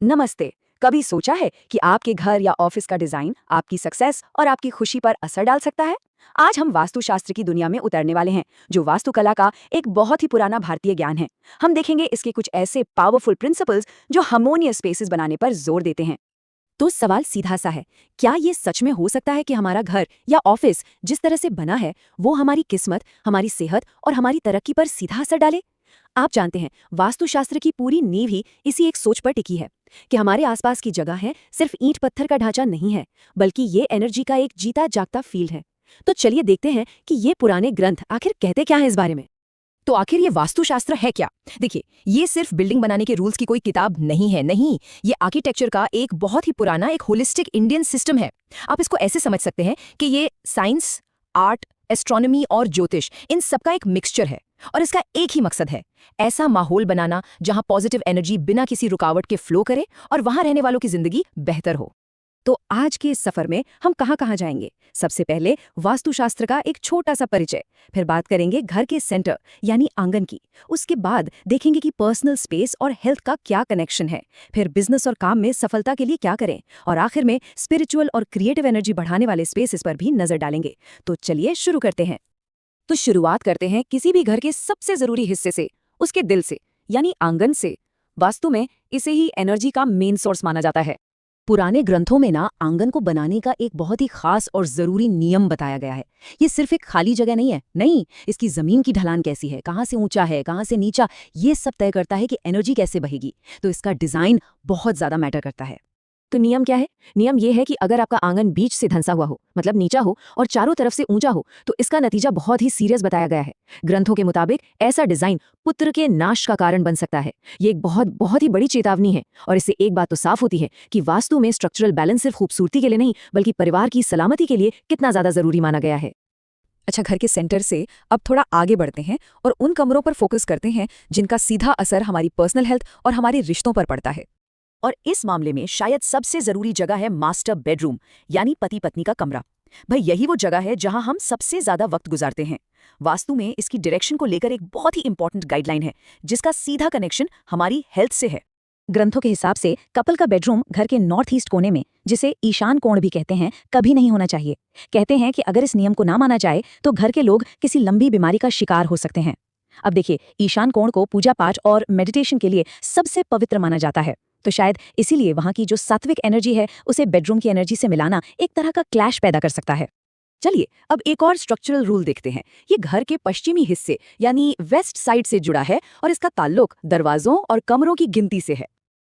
नमस्ते। कभी सोचा है कि आपके घर या ऑफिस का डिजाइन आपकी सक्सेस और आपकी खुशी पर असर डाल सकता है? आज हम वास्तुशास्त्र की दुनिया में उतरने वाले हैं, जो वास्तुकला का एक बहुत ही पुराना भारतीय ज्ञान है। हम देखेंगे इसके कुछ ऐसे पावरफुल प्रिंसिपल्स जो हार्मोनियस स्पेसेस बनाने पर जोर देते हैं। तो सवाल सीधा सा है, क्या ये सच में हो सकता है कि हमारा घर या ऑफिस जिस तरह से बना है वो हमारी किस्मत, हमारी सेहत और हमारी तरक्की पर सीधा असर डाले? आप जानते हैं, वास्तुशास्त्र की पूरी नींव ही इसी एक सोच पर टिकी है कि हमारे आसपास की जगह है सिर्फ ईंट पत्थर का ढांचा नहीं है, बल्कि ये एनर्जी का एक जीता जागता फील्ड है। तो चलिए देखते हैं कि ये पुराने ग्रंथ आखिर कहते क्या है इस बारे में। तो आखिर ये वास्तुशास्त्र है क्या? देखिए, ये सिर्फ बिल्डिंग बनाने के रूल्स की कोई किताब नहीं है, नहीं। ये आर्किटेक्चर का एक बहुत ही पुराना, एक होलिस्टिक इंडियन सिस्टम है। आप इसको ऐसे समझ सकते हैं कि ये साइंस, आर्ट, एस्ट्रोनॉमी और ज्योतिष, इन सबका एक मिक्सचर है। और इसका एक ही मकसद है, ऐसा माहौल बनाना जहां पॉजिटिव एनर्जी बिना किसी रुकावट के फ्लो करे और वहां रहने वालों की जिंदगी बेहतर हो। तो आज के इस सफर में हम कहाँ कहाँ जाएंगे? सबसे पहले वास्तुशास्त्र का एक छोटा सा परिचय, फिर बात करेंगे घर के सेंटर यानी आंगन की। उसके बाद देखेंगे कि पर्सनल स्पेस और हेल्थ का क्या कनेक्शन है, फिर बिजनेस और काम में सफलता के लिए क्या करें, और आखिर में स्पिरिचुअल और क्रिएटिव एनर्जी बढ़ाने वाले स्पेसेस पर भी नजर डालेंगे। तो चलिए शुरू करते हैं। तो शुरुआत करते हैं किसी भी घर के सबसे जरूरी हिस्से से, उसके दिल से, यानी आंगन से। वास्तु में इसे ही एनर्जी का मेन सोर्स माना जाता है। पुराने ग्रंथों में ना आंगन को बनाने का एक बहुत ही खास और जरूरी नियम बताया गया है। ये सिर्फ एक खाली जगह नहीं है, नहीं, इसकी जमीन की ढलान कैसी है, कहाँ से ऊंचा है, कहाँ से नीचा, ये सब तय करता है कि एनर्जी कैसे बहेगी। तो इसका डिजाइन बहुत ज्यादा मैटर करता है। तो नियम क्या है? नियम ये है कि अगर आपका आंगन बीच से धंसा हुआ हो, मतलब नीचा हो, और चारों तरफ से ऊंचा हो, तो इसका नतीजा बहुत ही सीरियस बताया गया है। ग्रंथों के मुताबिक ऐसा डिजाइन पुत्र के नाश का कारण बन सकता है। ये एक बहुत बहुत ही बड़ी चेतावनी है। और इससे एक बात तो साफ होती है कि वास्तु में स्ट्रक्चरल बैलेंस सिर्फ खूबसूरती के लिए नहीं, बल्कि परिवार की सलामती के लिए कितना ज्यादा जरूरी माना गया है। अच्छा, घर के सेंटर से अब थोड़ा आगे बढ़ते हैं और उन कमरों पर फोकस करते हैं जिनका सीधा असर हमारी पर्सनल हेल्थ और हमारे रिश्तों पर पड़ता है। और इस मामले में शायद सबसे जरूरी जगह है मास्टर बेडरूम, यानी पति पत्नी का कमरा। भाई, यही वो जगह है जहां हम सबसे ज्यादा वक्त गुजारते हैं। वास्तु में इसकी डायरेक्शन को लेकर एक बहुत ही इंपॉर्टेंट गाइडलाइन है, जिसका सीधा कनेक्शन हमारी हेल्थ से है। ग्रंथों के हिसाब से कपल का बेडरूम घर के नॉर्थ ईस्ट कोने में, जिसे ईशान कोण भी कहते हैं, कभी नहीं होना चाहिए। कहते हैं कि अगर इस नियम को ना माना जाए तो घर के लोग किसी लंबी बीमारी का शिकार हो सकते हैं। अब देखिए, ईशान कोण को पूजा पाठ और मेडिटेशन के लिए सबसे पवित्र माना जाता है। तो शायद इसीलिए वहां की जो सात्विक एनर्जी है उसे बेडरूम की एनर्जी से मिलाना एक तरह का क्लैश पैदा कर सकता है। चलिए अब एक और स्ट्रक्चरल रूल देखते हैं। ये घर के पश्चिमी हिस्से यानी वेस्ट साइड से जुड़ा है और इसका ताल्लुक दरवाजों और कमरों की गिनती से है।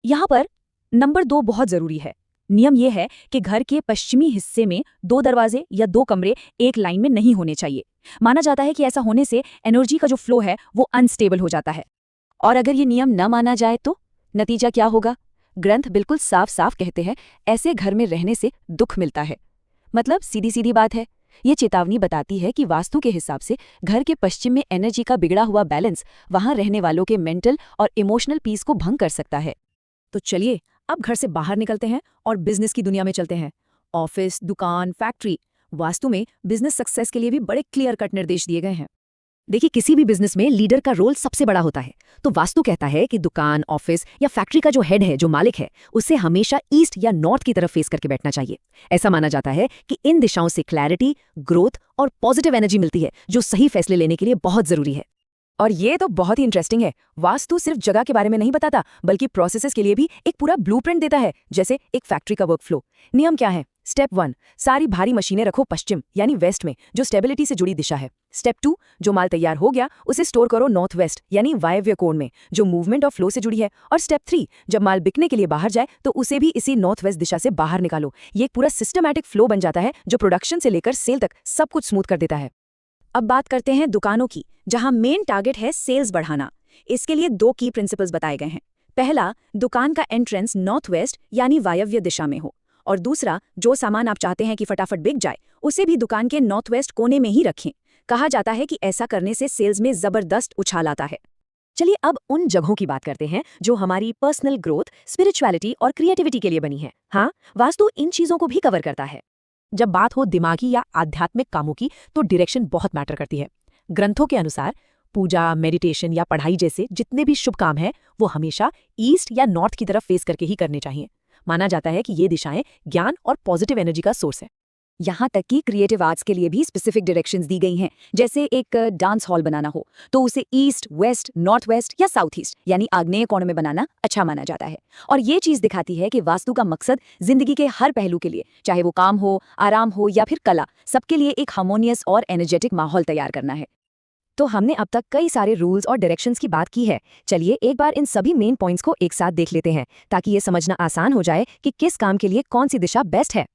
यहाँ पर नंबर 2 बहुत जरूरी है। नियम यह है कि घर के पश्चिमी हिस्से में 2 दरवाजे या 2 कमरे एक लाइन में नहीं होने चाहिए। माना जाता है कि ऐसा होने से एनर्जी का जो फ्लो है वो अनस्टेबल हो जाता है। और अगर ये नियम न माना जाए तो नतीजा क्या होगा? ग्रंथ बिल्कुल साफ साफ कहते हैं, ऐसे घर में रहने से दुख मिलता है। मतलब सीधी सीधी बात है। ये चेतावनी बताती है कि वास्तु के हिसाब से घर के पश्चिम में एनर्जी का बिगड़ा हुआ बैलेंस वहां रहने वालों के मेंटल और इमोशनल पीस को भंग कर सकता है। तो चलिए अब घर से बाहर निकलते हैं और बिजनेस की दुनिया में चलते हैं। ऑफिस, दुकान, फैक्ट्री, वास्तु में बिजनेस सक्सेस के लिए भी बड़े क्लियर कट निर्देश दिए गए हैं। देखिए, किसी भी बिजनेस में लीडर का रोल सबसे बड़ा होता है। तो वास्तु कहता है कि दुकान, ऑफिस या फैक्ट्री का जो हेड है, जो मालिक है, उसे हमेशा ईस्ट या नॉर्थ की तरफ फेस करके बैठना चाहिए। ऐसा माना जाता है कि इन दिशाओं से क्लैरिटी, ग्रोथ और पॉजिटिव एनर्जी मिलती है, जो सही फैसले लेने के लिए बहुत जरूरी है। और ये तो बहुत ही इंटरेस्टिंग है। वास्तु सिर्फ जगह के बारे में नहीं बताता, बल्कि प्रोसेसेस के लिए भी एक पूरा ब्लूप्रिंट देता है, जैसे एक फैक्ट्री का वर्कफ्लो। नियम क्या है? स्टेप 1, सारी भारी मशीनें रखो पश्चिम यानी वेस्ट में, जो स्टेबिलिटी से जुड़ी दिशा है। स्टेप 2, जो माल तैयार हो गया उसे स्टोर करो नॉर्थ वेस्ट यानी वायव्य कोण में, जो मूवमेंट और फ्लो से जुड़ी है। और स्टेप 3, जब माल बिकने के लिए बाहर जाए तो उसे भी इसी नॉर्थ वेस्ट दिशा से बाहर निकालो। ये एक पूरा सिस्टमैटिक फ्लो बन जाता है, जो प्रोडक्शन से लेकर सेल तक सब कुछ स्मूथ कर देता है। अब बात करते हैं दुकानों की, जहां मेन टारगेट है सेल्स बढ़ाना। इसके लिए 2 की प्रिंसिपल्स बताए गए हैं। पहला, दुकान का एंट्रेंस नॉर्थ वेस्ट यानी वायव्य दिशा में हो। और दूसरा, जो सामान आप चाहते हैं कि फटाफट बिक जाए, उसे भी दुकान के नॉर्थ वेस्ट कोने में ही रखें। कहा जाता है कि ऐसा करने से सेल्स में जबरदस्त उछाल आता है। चलिए अब उन जगहों की बात करते हैं जो हमारी पर्सनल ग्रोथ, स्पिरिचुअलिटी और क्रिएटिविटी के लिए बनी है। हाँ, वास्तु इन चीजों को भी कवर करता है। जब बात हो दिमागी या आध्यात्मिक कामों की, तो डायरेक्शन बहुत मैटर करती है। ग्रंथों के अनुसार पूजा, मेडिटेशन या पढ़ाई जैसे जितने भी शुभ काम हैं वो हमेशा ईस्ट या नॉर्थ की तरफ फेस करके ही करने चाहिए। माना जाता है कि ये दिशाएं ज्ञान और पॉजिटिव एनर्जी का सोर्स है। यहाँ तक कि क्रिएटिव आर्ट्स के लिए भी स्पेसिफिक डायरेक्शंस दी गई हैं। जैसे एक डांस हॉल बनाना हो तो उसे ईस्ट, वेस्ट, नॉर्थ वेस्ट या साउथ ईस्ट यानी आग्नेय कोण में बनाना अच्छा माना जाता है। और ये चीज़ दिखाती है कि वास्तु का मकसद जिंदगी के हर पहलू के लिए, चाहे वो काम हो, आराम हो या फिर कला, सबके लिए एक हार्मोनियस और एनर्जेटिक माहौल तैयार करना है। तो हमने अब तक कई सारे रूल्स और डायरेक्शंस की बात की है। चलिए एक बार इन सभी मेन पॉइंट्स को एक साथ देख लेते हैं ताकि ये समझना आसान हो जाए कि किस काम के लिए कौन सी दिशा बेस्ट है।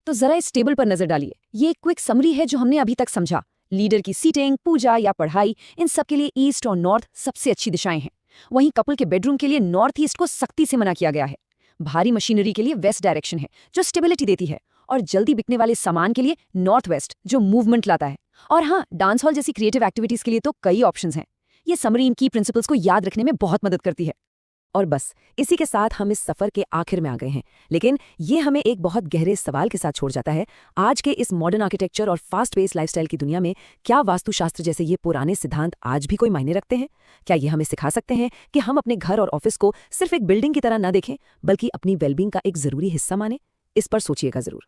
तो जरा इस टेबल पर नजर डालिए। ये एक क्विक समरी है जो हमने अभी तक समझा। लीडर की सीटिंग, पूजा या पढ़ाई, इन सब के लिए ईस्ट और नॉर्थ सबसे अच्छी दिशाएं हैं। वहीं कपल के बेडरूम के लिए नॉर्थ ईस्ट को सख्ती से मना किया गया है। भारी मशीनरी के लिए वेस्ट डायरेक्शन है जो स्टेबिलिटी देती है, और जल्दी बिकने वाले सामान के लिए नॉर्थ वेस्ट जो मूवमेंट लाता है। और हाँ, डांस हॉल जैसी क्रिएटिव एक्टिविटीज के लिए तो कई ऑप्शंस हैं। ये समरी इन की प्रिंसिपल्स को याद रखने में बहुत मदद करती है। और बस इसी के साथ हम इस सफर के आखिर में आ गए हैं, लेकिन ये हमें एक बहुत गहरे सवाल के साथ छोड़ जाता है। आज के इस मॉडर्न आर्किटेक्चर और फास्ट पेस लाइफस्टाइल की दुनिया में क्या वास्तुशास्त्र जैसे ये पुराने सिद्धांत आज भी कोई मायने रखते हैं? क्या ये हमें सिखा सकते हैं कि हम अपने घर और ऑफिस को सिर्फ एक बिल्डिंग की तरह न देखें, बल्कि अपनी वेलबींग का एक जरूरी हिस्सा माने? इस पर सोचिएगा जरूर।